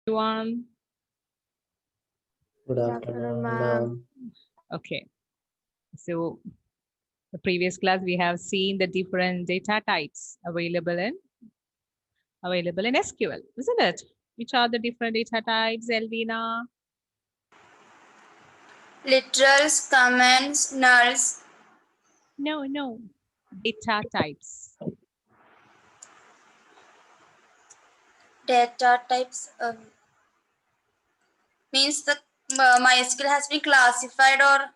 Everyone. Good afternoon, ma'am. Okay, so the previous class we have seen the different data types available in SQL, isn't it? Which are the different data types, Elvina? Literals, comments, nulls. No. Data types. Data types means the MySQL has been classified or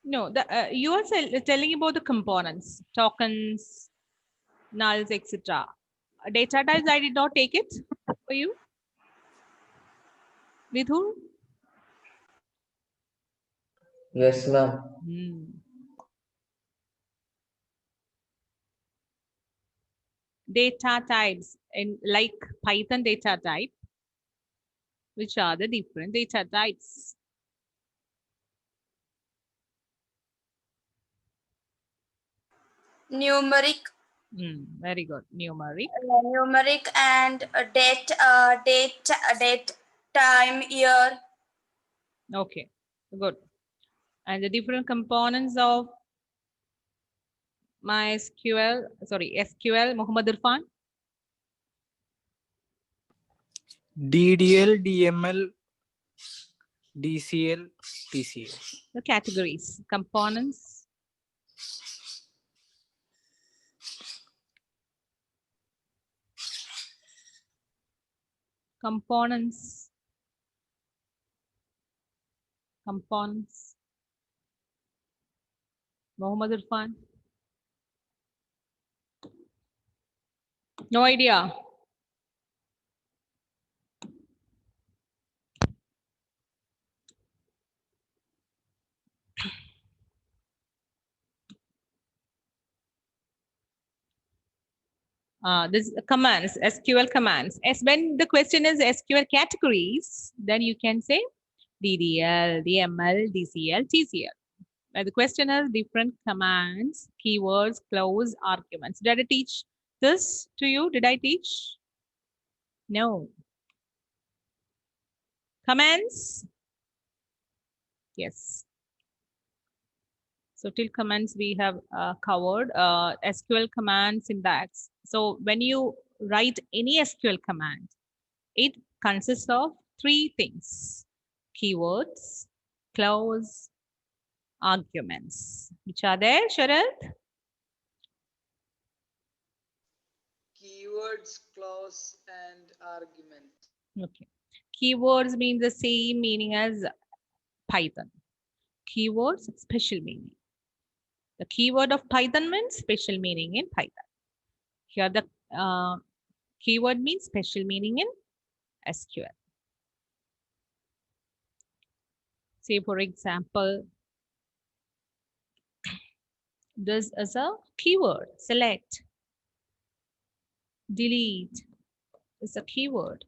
No, you are telling about the components, tokens, nulls, etc. Data types, I did not take it for you. Vidhu? Yes, ma'am. Data types in like Python data type, which are the different data types. numeric. Very good. Numeric. Numeric and date, time, year. Okay, good. And the different components of SQL, Muhammad Irfan. DDL, DML, DCL, TCL. The categories, components. Components. Muhammad Irfan. No idea. This commands, SQL commands. As when the question is SQL categories, then you can say DDL, DML, DCL, TCL. Now the question is different commands, keywords, clause, arguments. Did I teach this to you? Did I teach? No. Commands? Yes. So till commands we have covered. SQL command syntax. So when you write any SQL command, it consists of three things: keywords, clause, arguments. Which are there, Sharad? Keywords, clause, and argument. Okay. Keywords mean the same meaning as Python. Keywords, special meaning. The keyword of Python means special meaning in Python. Here the keyword means special meaning in SQL. Say for example, this is a keyword. Select, delete is a keyword.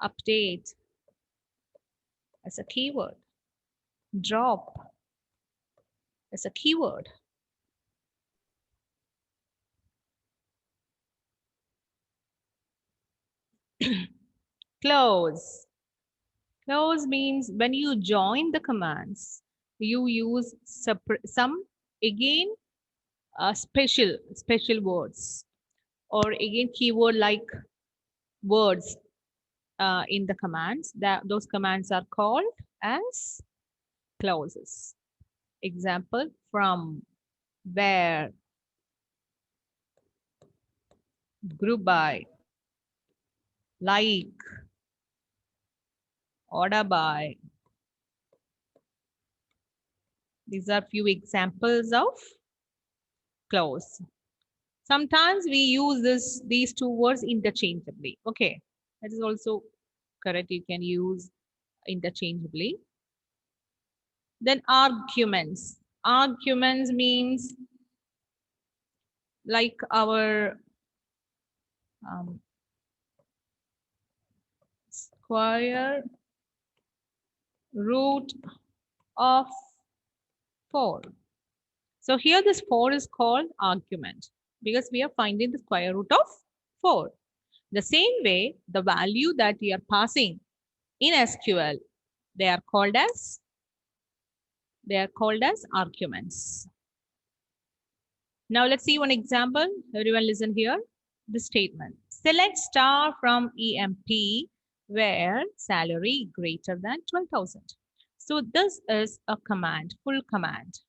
Update is a keyword. Drop is a keyword. Close. Close means when you join the commands, you use some again special words, or again keyword like words in the commands. Those commands are called as clauses. Example: from, where, group by, like, order by. These are few examples of clause. Sometimes we use these two words interchangeably. Okay, that is also correct. You can use interchangeably. Then arguments. Arguments means like our square root of 4. So here this 4 is called argument because we are finding the square root of 4. The same way, the value that we are passing in SQL, they are called as arguments. Now let's see one example. Everyone listen here. The statement. Select star from EMP where salary greater than 12,000. So this is a command, full command.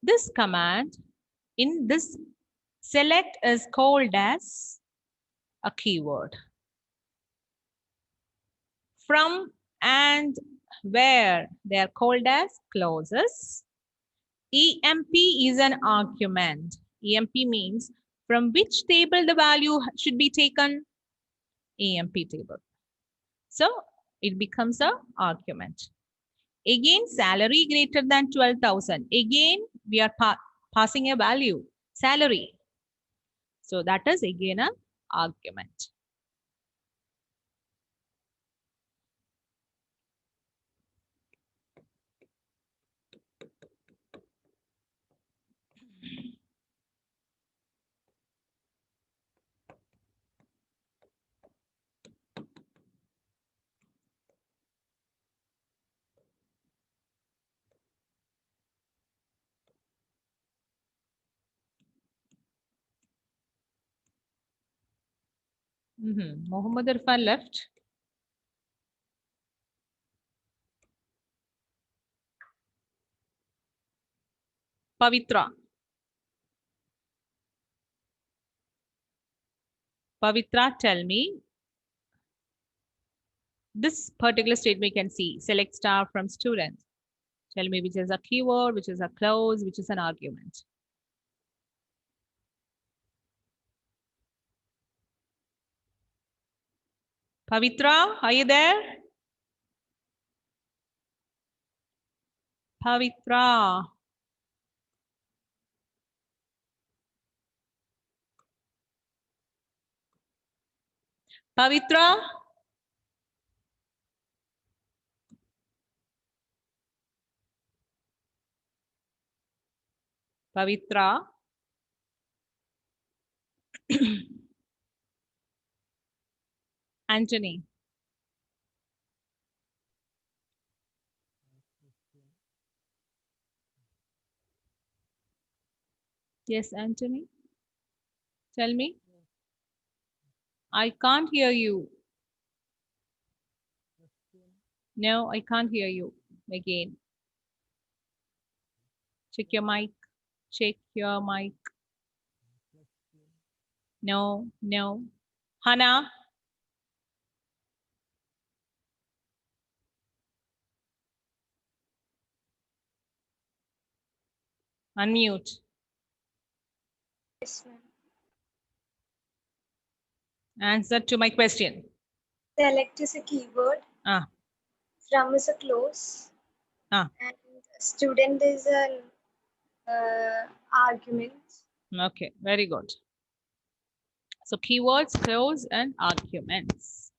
This command in this select is called as a keyword. From and where they are called as clauses. EMP is an argument. EMP means from which table the value should be taken? EMP table. So it becomes a argument. Again, salary greater than 12,000. Again, we are passing a value, salary. So that is again an argument. Mohammed Irfan left. Pavitra. Pavitra, tell me. This particular statement you can see. Select star from student. Tell me which is a keyword, which is a clause, which is an argument. Pavitra, are you there? Pavitra. Pavitra? Pavitra? Anthony. Yes, Anthony. Tell me. I can't hear you. No, I can't hear you. Again. Check your mic. Check your mic. No, no. Hannah. Unmute. Yes, ma'am. Answer to my question. Select is a keyword. Ah. From is a clause. Ah. And student is an argument. Okay, very good. So keywords, clause, and arguments.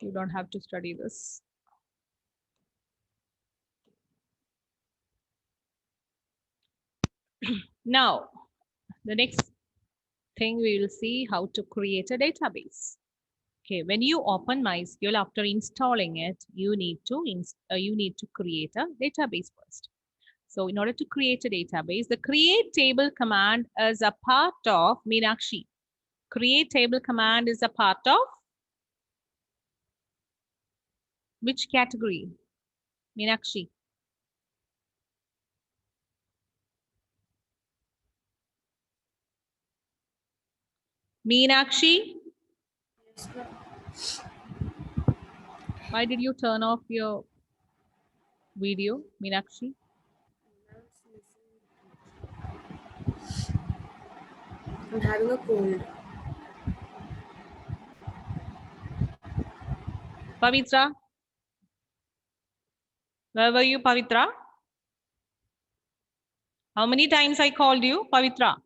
You don't have to study this. Now, the next thing we will see how to create a database. Okay, when you open MySQL after installing it, you need to create a database first. So in order to create a database, the create table command is a part of Meenakshi. Create table command is a part of which category? Meenakshi. Meenakshi. Yes, ma'am. Why did you turn off your video, Meenakshi? I'm having a cold. Pavitra? Where were you, Pavitra? How many times I called you, Pavitra?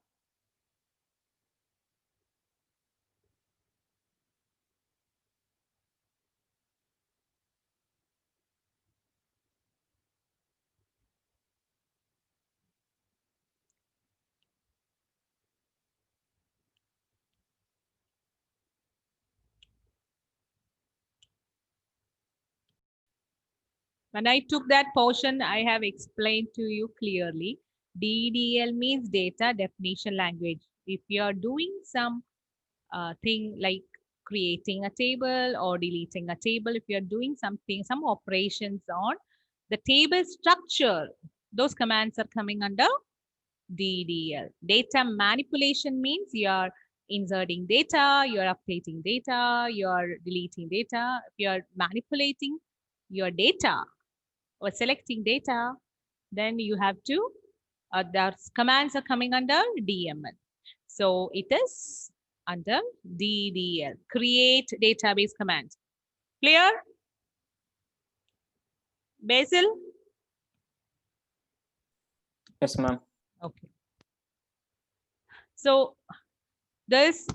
When I took that portion, I have explained to you clearly. DDL means data definition language. If you are doing some thing like creating a table or deleting a table, if you're doing something, some operations on the table structure, those commands are coming under DDL. Data manipulation means you're inserting data, you're updating data, you're deleting data. If you're manipulating your data or selecting data, then you have to, the commands are coming under DML. So it is under DDL, create database command. Clear? Basil? Yes, ma'am. Okay. So there's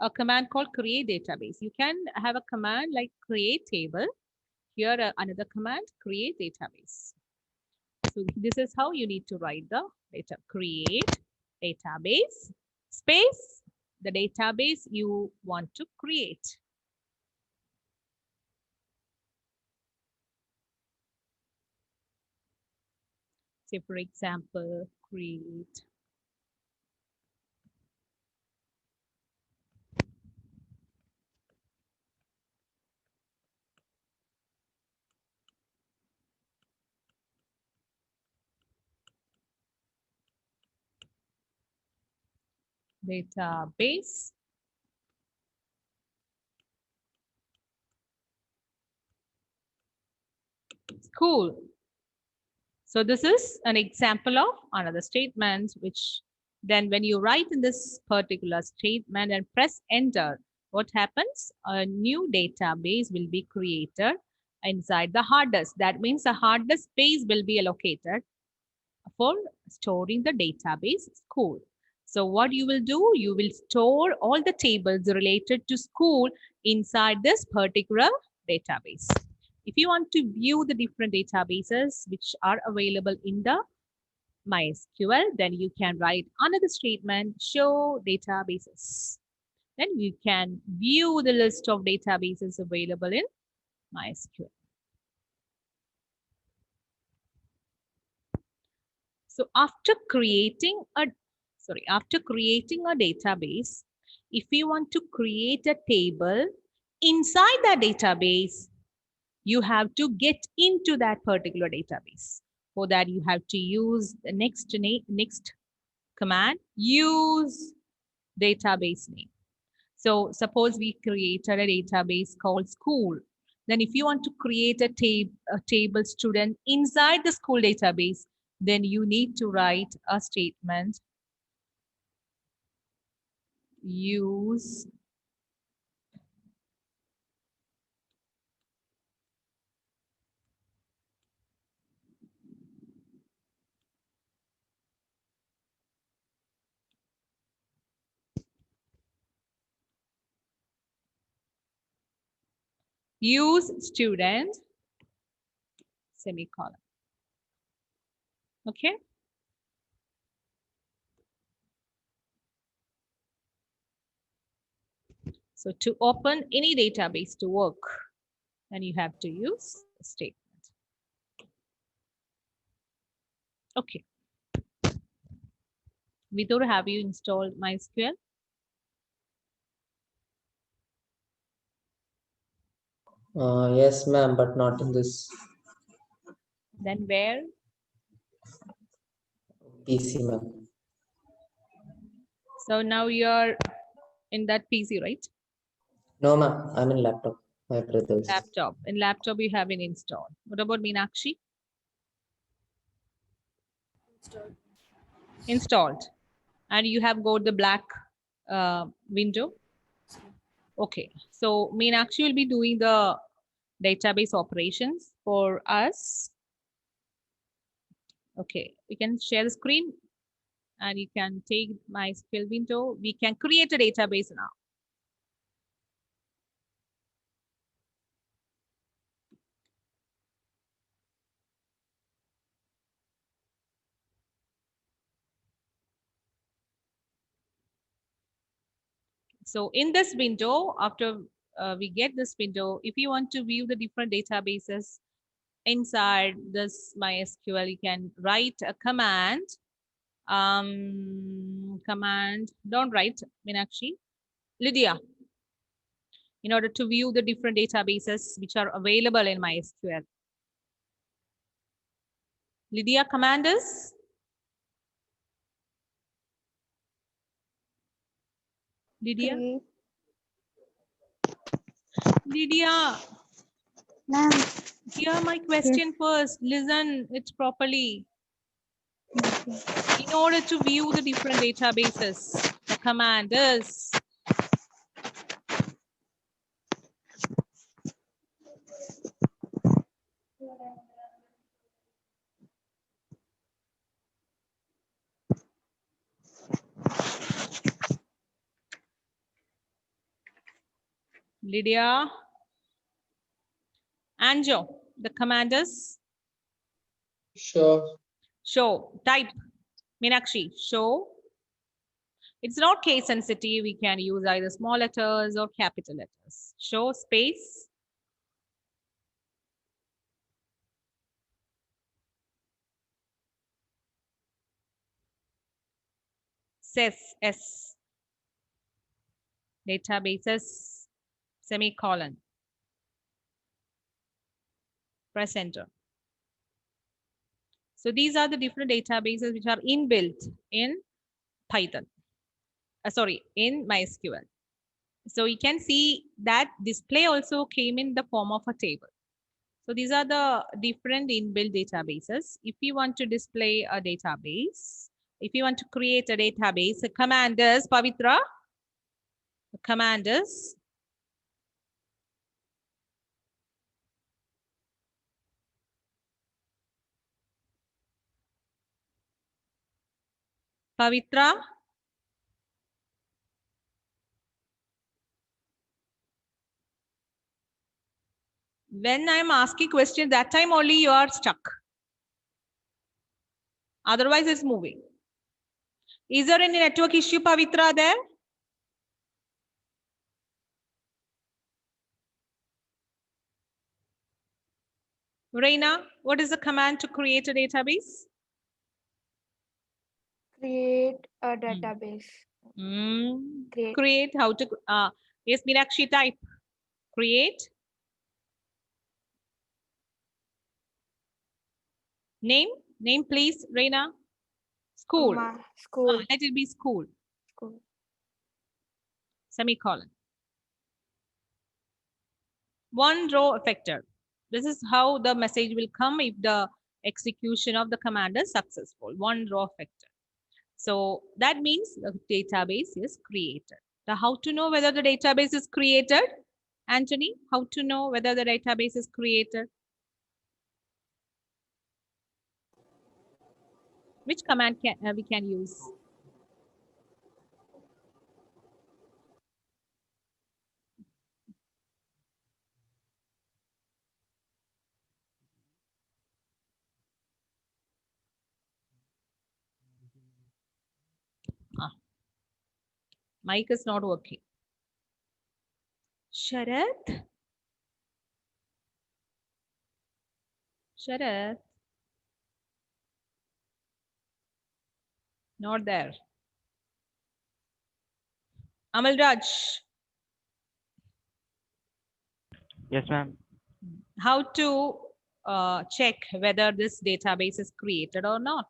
a command called create database. You can have a command like create table. Here another command, create database. So this is how you need to write the data. Create database space, the database you want to create. Say for example, create database school. So this is an example of another statement, which then when you write in this particular statement and press enter, what happens? A new database will be created inside the hard disk. That means the hard disk space will be allocated for storing the database school. So what you will do, you will store all the tables related to school inside this particular database. If you want to view the different databases which are available in the MySQL, then you can write another statement, show databases. Then you can view the list of databases available in MySQL. So after creating a database, if you want to create a table inside that database, you have to get into that particular database. For that, you have to use the next command, use database name. So suppose we created a database called school. Then if you want to create a table student inside the school database, then you need to write a statement, use student, semicolon. Okay. So to open any database to work, then you have to use a statement. Okay. Vidur, have you installed MySQL? Yes, ma'am, but not in this Then where? PC, ma'am. So now you're in that PC, right? No, ma'am, I'm in laptop. My brother's. Laptop. In laptop, you have it installed. What about Meenakshi? Installed. And you have got the black window. Okay. So Meenakshi will be doing the database operations for us. Okay. We can share the screen and you can take MySQL window. We can create a database now. So in this window, after we get this window, if you want to view the different databases, inside this MySQL, you can write a command. Command, don't write, Meenakshi. Lydia, in order to view the different databases which are available in MySQL. Lydia, command is? Lydia? Lydia, Ma'am, hear my question first. Listen it properly. In order to view the different databases, the command is Lydia. Anjo, the command is Sure. show. Type. Meenakshi, show. It's not case sensitive. We can use either small letters or capital letters. Show space. S. Databases, semicolon. Press enter. So these are the different databases which are inbuilt in Python. Sorry, in MySQL. So you can see that display also came in the form of a table. So these are the different inbuilt databases. If you want to display a database, if you want to create a database, the command is, Pavitra, the command is Pavitra. When I'm asking question, that time only you are stuck. Otherwise, it's moving. Is there any network issue, Pavitra, there? Reina, what is the command to create a database? create a database. Create, how to, yes, Meenakshi, type. Create. Name please, Reina. School. School. Let it be school. School. Semicolon. One row effector. This is how the message will come if the execution of the command is successful. One row effector. So that means the database is created. Now, how to know whether the database is created? Anthony, how to know whether the database is created? Which command we can use? Mic is not working. Sharath? Sharath? Not there. Amal Raj, Yes, ma'am. how to check whether this database is created or not?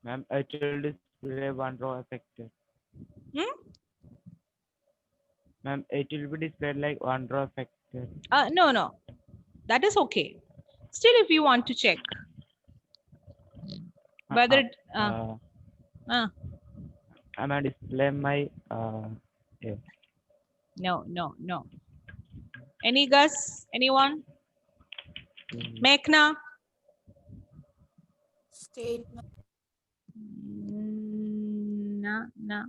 Ma'am, it will display one row affected. Ma'am, it will be displayed like one row affected. No. That is okay. Still, if you want to check whether it, I'm gonna display my yeah. No. Any guess? Anyone? Meghna? Statement. No.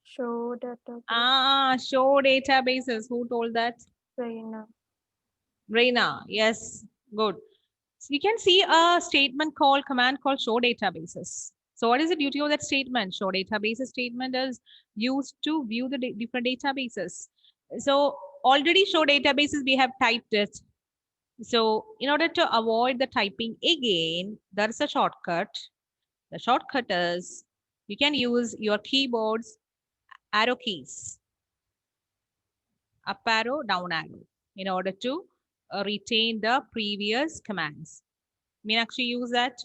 Show database. Show databases. Who told that? Reina. Yes, good. So you can see a command called show databases. So what is the duty of that statement? Show databases statement is used to view the different databases. So already show databases, we have typed it. So in order to avoid the typing again, there is a shortcut. The shortcut is you can use your keyboard's arrow keys, up arrow, down arrow, in order to retain the previous commands. Meenakshi, use that.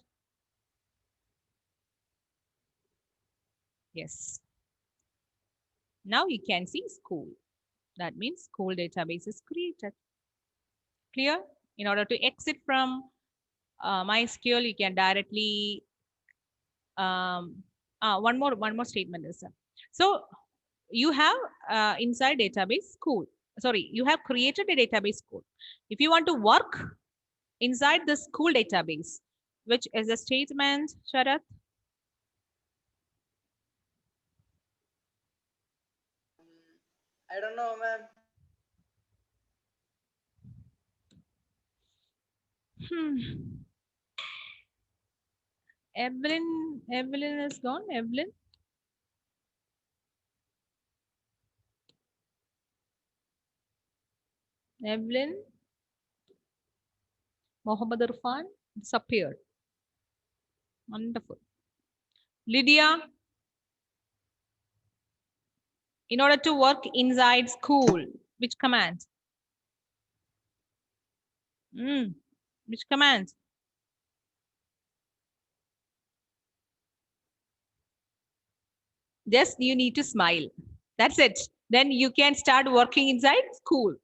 Yes. Now you can see school. That means school database is created. Clear? In order to exit from MySQL, you can directly one more statement is so you have inside database school. Sorry, you have created a database school. If you want to work inside the school database, which is a statement, Sharath? I don't know, ma'am. Evelyn is gone. Evelyn, Mohammed Irfan disappeared. Wonderful. Lydia, in order to work inside school, which command? Which command? Just you need to smile. That's it. Then you can start working inside school.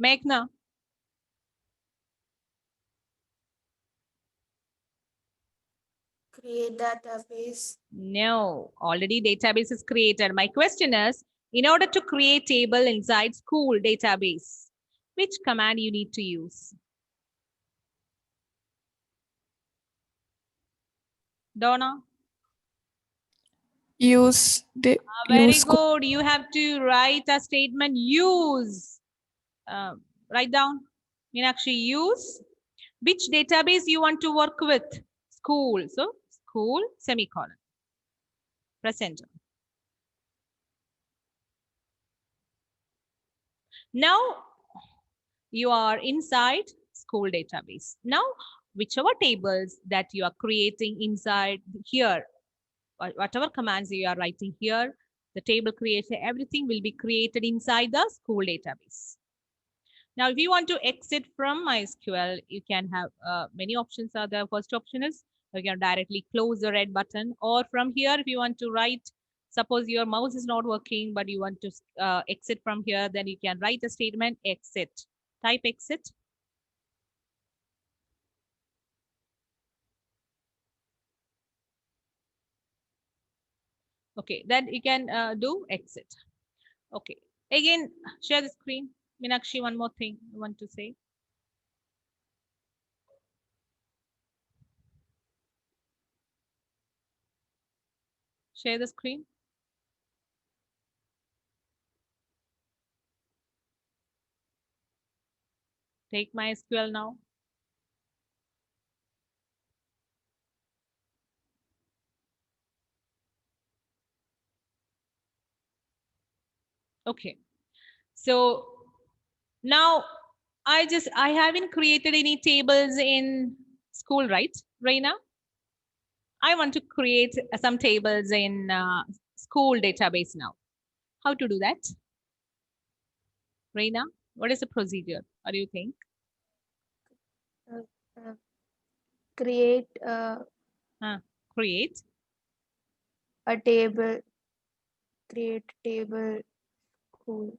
Meghna. Create database. No, already database is created. My question is, in order to create table inside school database, which command you need to use? Donna? Use the Very use good. You have to write a statement, use. Write down. Meenakshi, use. Which database you want to work with? School. So, school, semicolon. Press enter. Now, you are inside school database. Now, whichever tables that you are creating inside here, whatever commands you are writing here, the table creation, everything will be created inside the school database. Now, if you want to exit from MySQL, you can have many options are there. First option is you can directly close the red button, or from here, if you want to write, suppose your mouse is not working, but you want to exit from here, then you can write a statement, exit. Type exit. Okay, then you can do exit. Okay, again, share the screen. Meenakshi, one more thing you want to say. Share the screen. Take MySQL now. Okay, so now I haven't created any tables in school, right, Reina? I want to create some tables in school database now. How to do that? Reina, what is the procedure? What do you think? Create Create. a table. Create table school.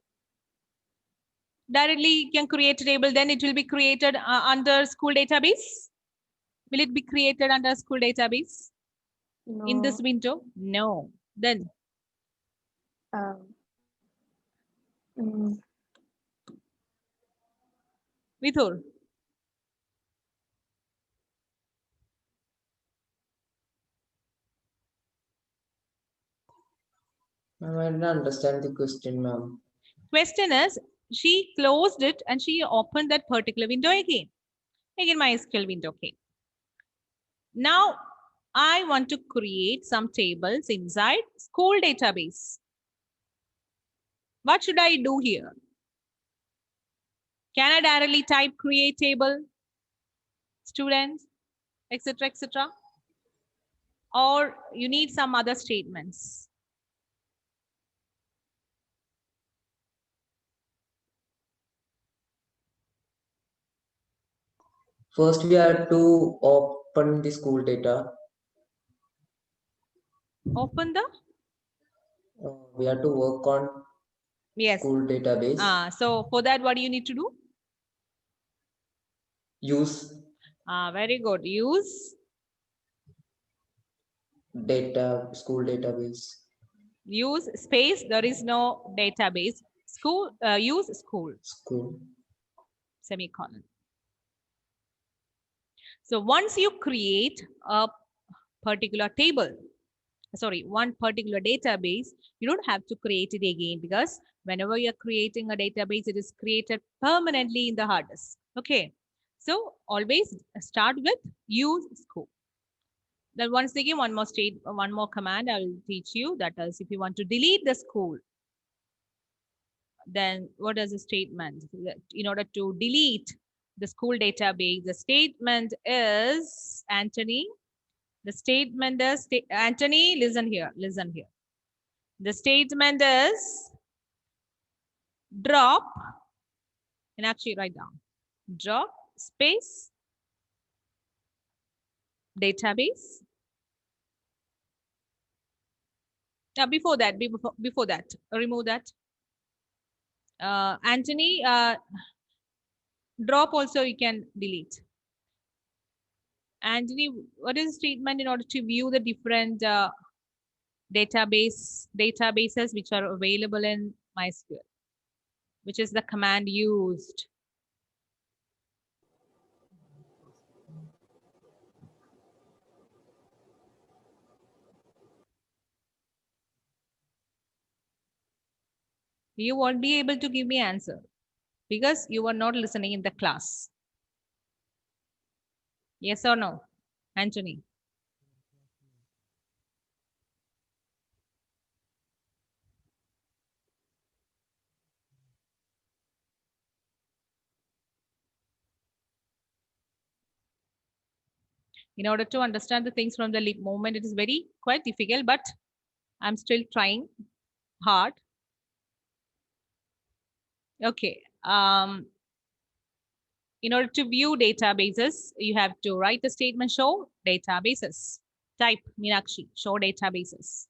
Directly you can create a table, then it will be created under school database. Will it be created under school database? No. In this window? No. Then Mm, Vithur. Ma'am, I didn't understand the question, ma'am. Question is, she closed it and she opened that particular window again. Again, MySQL window came. Now, I want to create some tables inside school database. What should I do here? Can I directly type create table, students, etc., etc.? Or you need some other statements? First, we have to open the school data. Open the? We have to work on Yes. school database. So for that, what do you need to do? Use Very good. Use data, school database. use space. There is no database. School. Use school. School. Semicolon. So once you create a particular table, sorry, one particular database, you don't have to create it again, because whenever you're creating a database, it is created permanently in the hard disk. Okay. So always start with use school. Then once again, one more command I will teach you. That is, if you want to delete the school, then what is the statement? In order to delete the school database, the statement is, Anthony, the statement is, Anthony, listen here. The statement is drop, and actually write down, drop space database. Now before that, remove that. Anthony, drop also you can delete. Anthony, what is the statement in order to view the different databases which are available in MySQL? Which is the command used? You won't be able to give me answer because you were not listening in the class. Yes or no, Anthony? In order to understand the things from the lip movement, it is very quite difficult, but I'm still trying hard. Okay. In order to view databases, you have to write the statement show databases. Type Meenakshi, show databases.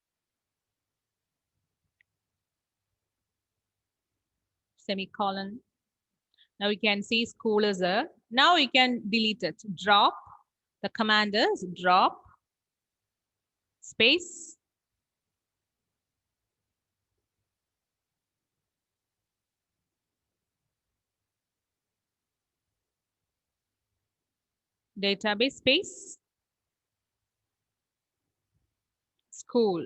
Semicolon. Now we can see school is there. Now you can delete it. Drop. The command is drop space database space school.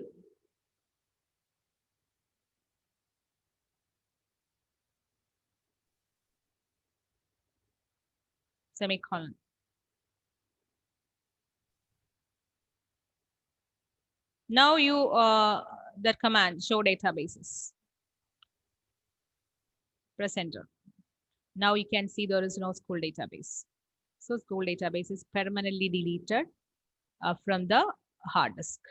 Semicolon. Now you that command show databases. Press enter. Now you can see there is no school database. So school database is permanently deleted from the hard disk.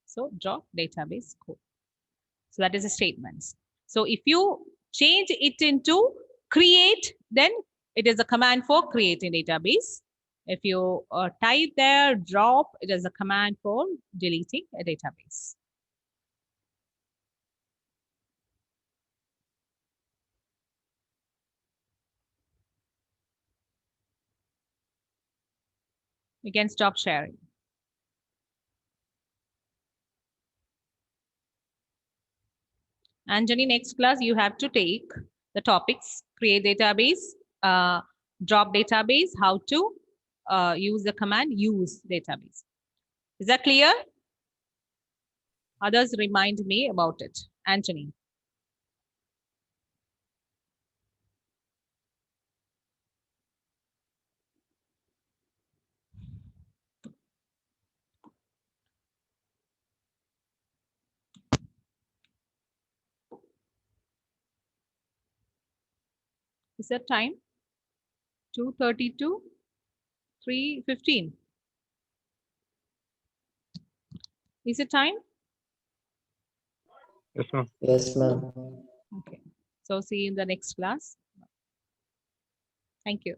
So drop database school. So that is a statement. So if you change it into create, then it is a command for creating database. If you type there drop, it is a command for deleting a database. You can stop sharing. Anjani, next class you have to take the topics, create database, drop database, how to use the command use database. Is that clear? Others remind me about it. Anthony. Is that time? 2:32, 3:15. Is it time? Yes, ma'am. Yes, ma'am. Okay. So see you in the next class. Thank you.